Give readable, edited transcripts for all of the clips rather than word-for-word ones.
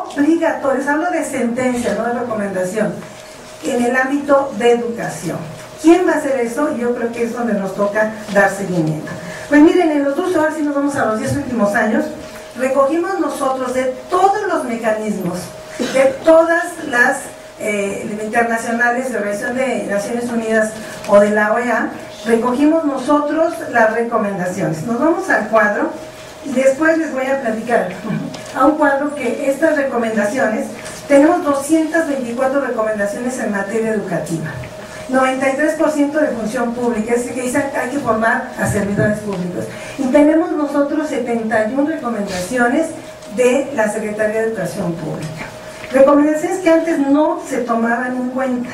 obligatorios, hablo de sentencia, no de recomendación, en el ámbito de educación. ¿Quién va a hacer eso? Yo creo que es donde nos toca dar seguimiento. Pues miren, en los 2 horas, si nos vamos a los 10 últimos años, recogimos nosotros de todos los mecanismos, de todas las internacionales de Organización de Naciones Unidas o de la OEA, recogimos nosotros las recomendaciones. Nos vamos al cuadro y después les voy a platicar a un cuadro que estas recomendaciones, tenemos 224 recomendaciones en materia educativa, 93% de función pública, es decir, que dice que hay que formar a servidores públicos, y tenemos nosotros 71 recomendaciones de la Secretaría de Educación Pública, recomendaciones que antes no se tomaban en cuenta.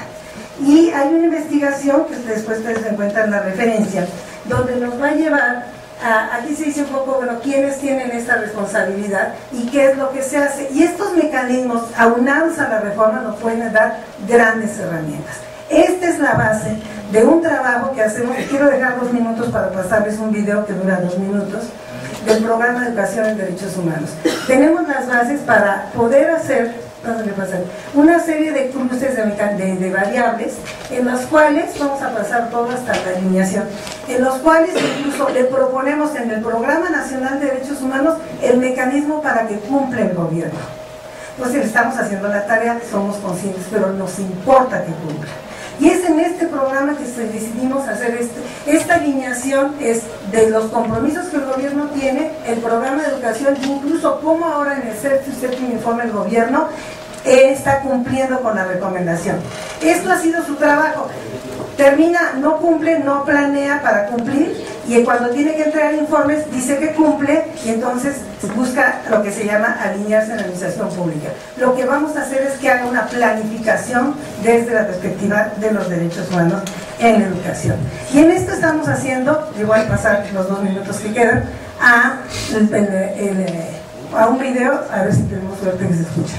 Y hay una investigación que después ustedes encuentran la referencia, donde nos va a llevar a, aquí se dice un poco, bueno, quiénes tienen esta responsabilidad y qué es lo que se hace. Y estos mecanismos, aunados a la reforma, nos pueden dar grandes herramientas. Esta es la base de un trabajo que hacemos, y quiero dejar 2 minutos para pasarles un video que dura 2 minutos, del programa de educación en derechos humanos. Tenemos las bases para poder hacer una serie de cruces de variables en las cuales, vamos a pasar todo hasta la alineación, en los cuales incluso le proponemos en el Programa Nacional de Derechos Humanos el mecanismo para que cumpla el gobierno. Entonces estamos haciendo la tarea, somos conscientes, pero nos importa que cumpla. Y es en este programa que decidimos hacer esta alineación, es de los compromisos que el gobierno tiene, el programa de educación, incluso como ahora en el séptimo informe el gobierno está cumpliendo con la recomendación. Esto ha sido su trabajo. Termina, no cumple, no planea para cumplir, y cuando tiene que entregar informes dice que cumple, y entonces busca lo que se llama alinearse en la administración pública. Lo que vamos a hacer es que haga una planificación desde la perspectiva de los derechos humanos en la educación. Y en esto estamos haciendo, yo voy a pasar los 2 minutos que quedan, a un video, a ver si tenemos suerte que se escucha.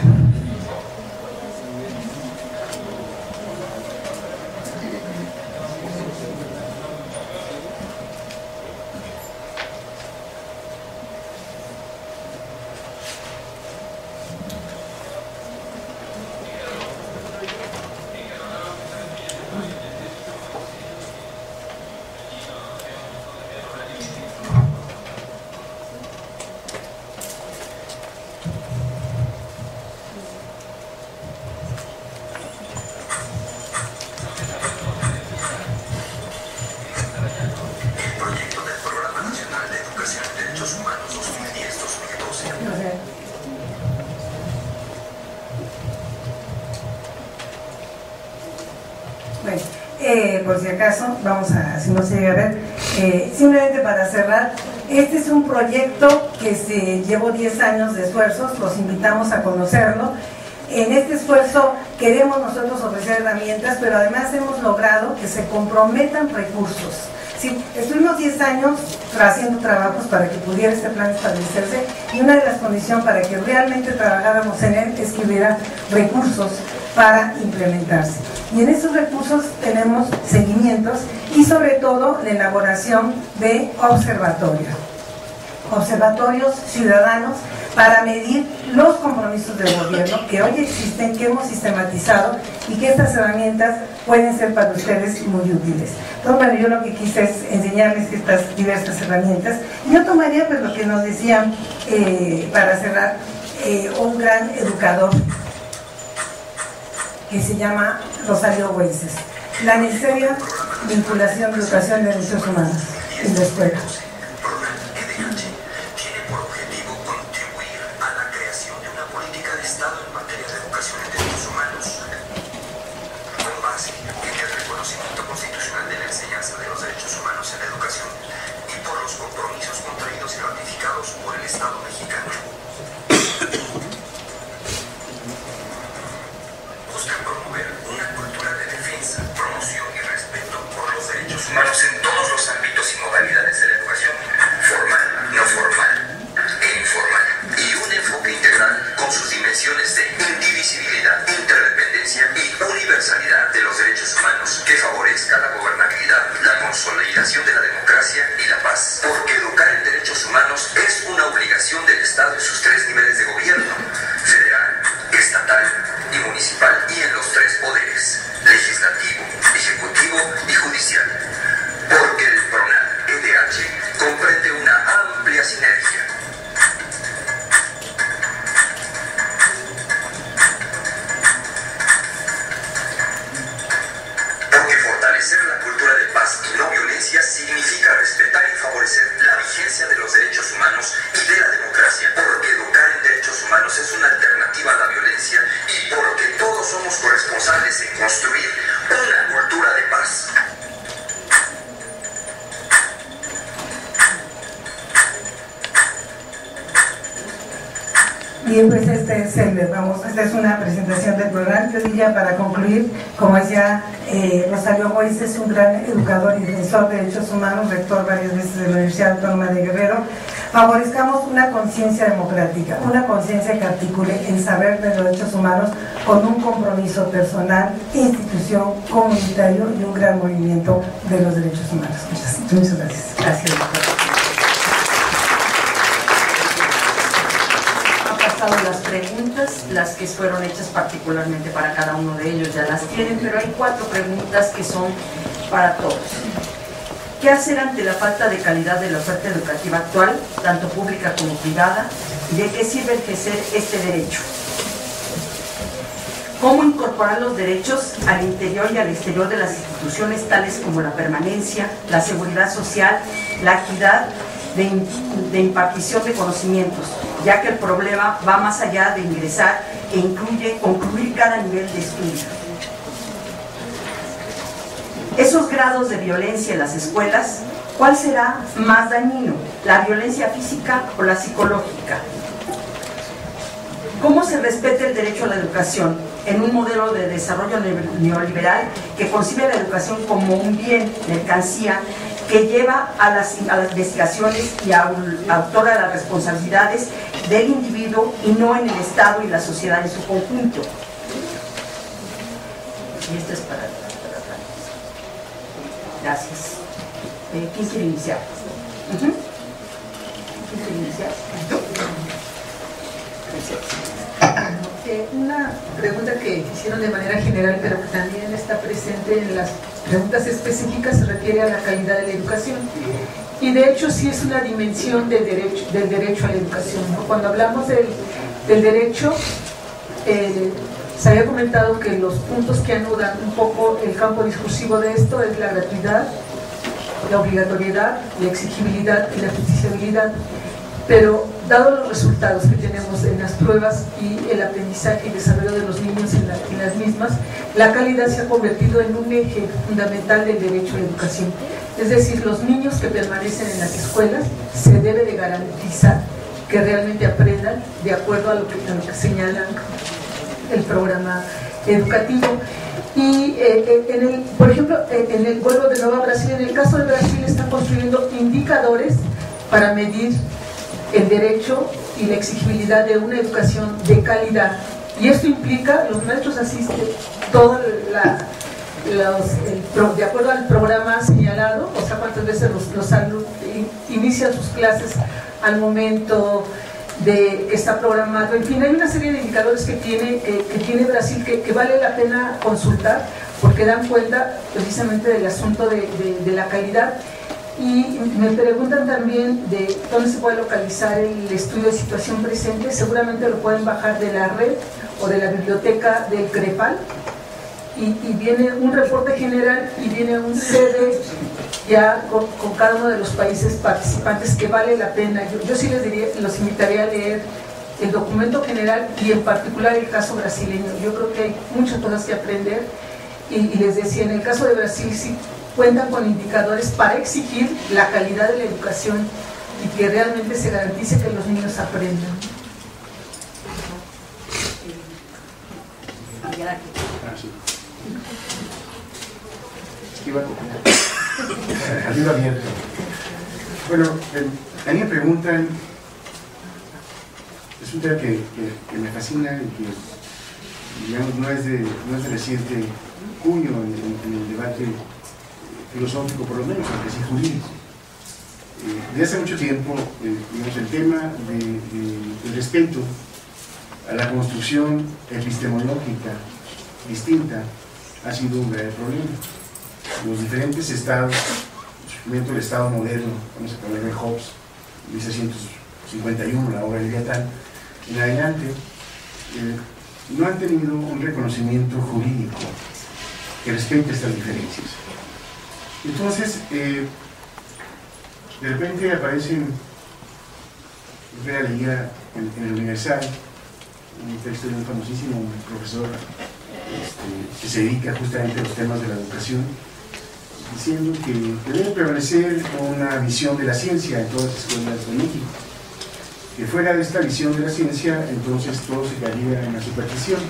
Por si acaso, vamos a, si no se llega a ver, simplemente para cerrar, este es un proyecto que se llevó 10 años de esfuerzos, los invitamos a conocerlo. En este esfuerzo queremos nosotros ofrecer herramientas, pero además hemos logrado que se comprometan recursos. Sí, estuvimos 10 años haciendo trabajos para que pudiera este plan establecerse, y una de las condiciones para que realmente trabajáramos en él es que hubiera recursos para implementarse. Y en esos recursos tenemos seguimientos y sobre todo la elaboración de observatorios ciudadanos para medir los compromisos del gobierno que hoy existen, que hemos sistematizado, y que estas herramientas pueden ser para ustedes muy útiles. Entonces, bueno, yo lo que quise es enseñarles estas diversas herramientas. Yo tomaría pues lo que nos decía, para cerrar, un gran educador que se llama Rosario Güeces, la necesaria vinculación de educación de derechos humanos en la escuela. Humanos en todos los ámbitos y modalidades de la educación. municipal y en los tres poderes, legislativo, ejecutivo y judicial, porque el PRONAL-EDH comprende una amplia sinergia. Porque fortalecer la cultura de paz y no violencia significa respetar y favorecer la vigencia de los derechos humanos y de la democracia, porque educar en derechos humanos es una alternativa a la violencia y porque todos somos corresponsables en construir una cultura de paz. Bien, pues esta es una presentación del programa. Yo diría, para concluir, como decía Rosario Mois, es un gran educador y defensor de derechos humanos, rector varias veces de la Universidad Autónoma de Guerrero. Favorezcamos una conciencia democrática, una conciencia que articule el saber de los derechos humanos con un compromiso personal, institución, comunitario y un gran movimiento de los derechos humanos. Muchas gracias. Gracias, doctor. Las preguntas, las que fueron hechas particularmente para cada uno de ellos ya las tienen, pero hay 4 preguntas que son para todos. ¿Qué hacer ante la falta de calidad de la oferta educativa actual, tanto pública como privada? ¿Y de qué sirve ejercer este derecho? ¿Cómo incorporar los derechos al interior y al exterior de las instituciones, tales como la permanencia, la seguridad social, la equidad de impartición de conocimientos, ya que el problema va más allá de ingresar e incluye concluir cada nivel de estudio? Esos grados de violencia en las escuelas, ¿cuál será más dañino? ¿La violencia física o la psicológica? ¿Cómo se respeta el derecho a la educación en un modelo de desarrollo neoliberal que concibe la educación como un bien, mercancía, que lleva a las investigaciones y autora las responsabilidades del individuo y no en el Estado y la sociedad en su conjunto? Y esto es para gracias. ¿Quién quiere iniciar? ¿Quién quiere iniciar? Una pregunta que hicieron de manera general, pero que también está presente en las preguntas específicas, se refiere a la calidad de la educación. Y de hecho sí es una dimensión del derecho a la educación, ¿no? Cuando hablamos del derecho, se había comentado que los puntos que anudan un poco el campo discursivo de esto es la gratuidad, la obligatoriedad, la exigibilidad y la justiciabilidad. Pero dado los resultados que tenemos en las pruebas y el aprendizaje y desarrollo de los niños en las mismas, la calidad se ha convertido en un eje fundamental del derecho a la educación. Es decir, los niños que permanecen en las escuelas se debe de garantizar que realmente aprendan de acuerdo a lo que señala el programa educativo. Y por ejemplo, vuelvo de nuevo a Brasil. En el caso de Brasil están construyendo indicadores para medir el derecho y la exigibilidad de una educación de calidad, y esto implica, los maestros asisten de acuerdo al programa señalado, o sea, cuántas veces los alumnos inician sus clases al momento de que está programado. En fin, hay una serie de indicadores que tiene Brasil que vale la pena consultar, porque dan cuenta precisamente del asunto de la calidad. Y me preguntan también de dónde se puede localizar el estudio de situación presente. Seguramente lo pueden bajar de la red o de la biblioteca del CREPAL, y viene un reporte general y viene un CD ya con cada uno de los países participantes, que vale la pena. Yo sí los invitaría a leer el documento general y en particular el caso brasileño. Yo creo que hay muchas cosas que aprender, y les decía, en el caso de Brasil sí cuentan con indicadores para exigir la calidad de la educación y que realmente se garantice que los niños aprendan. Ayuda bien. Bueno, a mí me preguntan, es un tema que me fascina y que, digamos, no es de reciente cuño en el debate filosófico, por lo menos, aunque sí jurídico. Desde hace mucho tiempo, digamos, el tema del respeto a la construcción epistemológica distinta ha sido un gran problema. Los diferentes estados, el estado moderno, vamos a ponerle Hobbes, 1651, la obra de Leviatán, en adelante, no han tenido un reconocimiento jurídico que respete estas diferencias. Entonces, de repente aparecen, yo leía en el Universal, un texto de un famosísimo profesor que se dedica justamente a los temas de la educación, diciendo que debe prevalecer una visión de la ciencia en todas las escuelas de México. Que fuera de esta visión de la ciencia, entonces todo se caería en la superstición.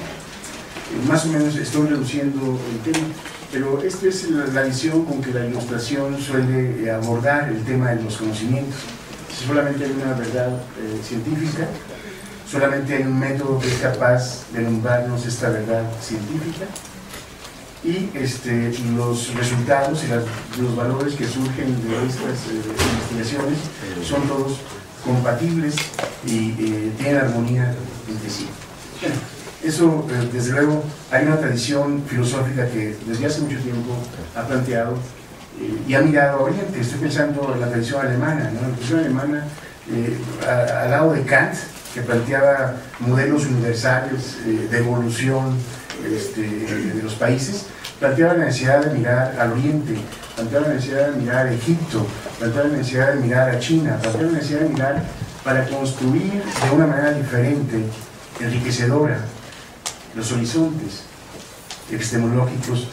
Más o menos estoy reduciendo el tema, pero esta es la visión con que la Ilustración suele abordar el tema de los conocimientos. Si solamente hay una verdad científica, solamente hay un método que es capaz de nombrarnos esta verdad científica, y los resultados y los valores que surgen de estas investigaciones son todos compatibles y tienen armonía entre sí. Bueno, eso, desde luego, hay una tradición filosófica que desde hace mucho tiempo ha planteado y ha mirado a Oriente. Estoy pensando en la tradición alemana, ¿no? La tradición alemana, al lado de Kant, que planteaba modelos universales de evolución de los países, planteaba la necesidad de mirar al Oriente, planteaba la necesidad de mirar a Egipto, planteaba la necesidad de mirar a China, planteaba la necesidad de mirar para construir de una manera diferente, enriquecedora, los horizontes epistemológicos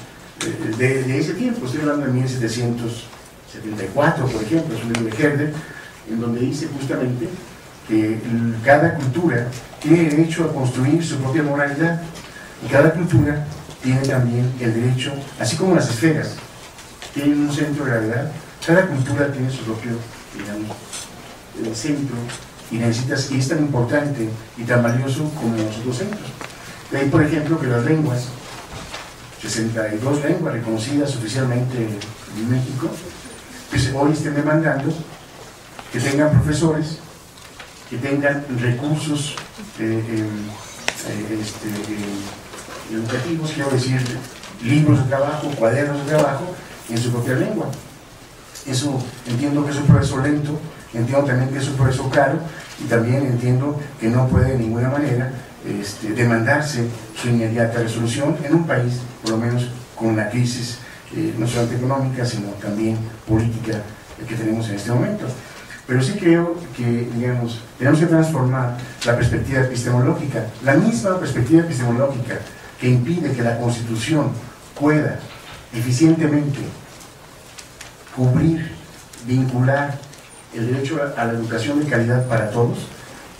de ese tiempo. Estoy hablando de 1774, por ejemplo, es un libro de Herder, en donde dice justamente que cada cultura tiene derecho a construir su propia moralidad, y cada cultura tiene también el derecho, así como las esferas tienen un centro de gravedad, cada cultura tiene su propio, digamos, centro, y es tan importante y tan valioso como los otros centros. De ahí, por ejemplo, que las lenguas, 62 lenguas reconocidas oficialmente en México, pues hoy estén demandando que tengan profesores, que tengan recursos educativos, quiero decir, libros de trabajo, cuadernos de trabajo en su propia lengua. Eso entiendo que es un proceso lento, entiendo también que es un proceso caro, y también entiendo que no puede de ninguna manera demandarse su inmediata resolución en un país, por lo menos con la crisis no solamente económica, sino también política que tenemos en este momento. Pero sí creo que, digamos, tenemos que transformar la perspectiva epistemológica, la misma perspectiva epistemológica que impide que la Constitución pueda eficientemente cubrir, vincular el derecho a la educación de calidad para todos.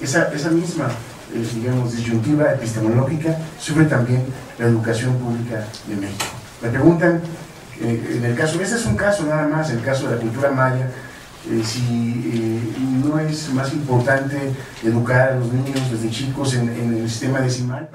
Esa misma, digamos, disyuntiva epistemológica sufre también la educación pública de México. Me preguntan, en el caso, ese es un caso nada más, el caso de la cultura maya, si no es más importante educar a los niños desde chicos en el sistema decimal.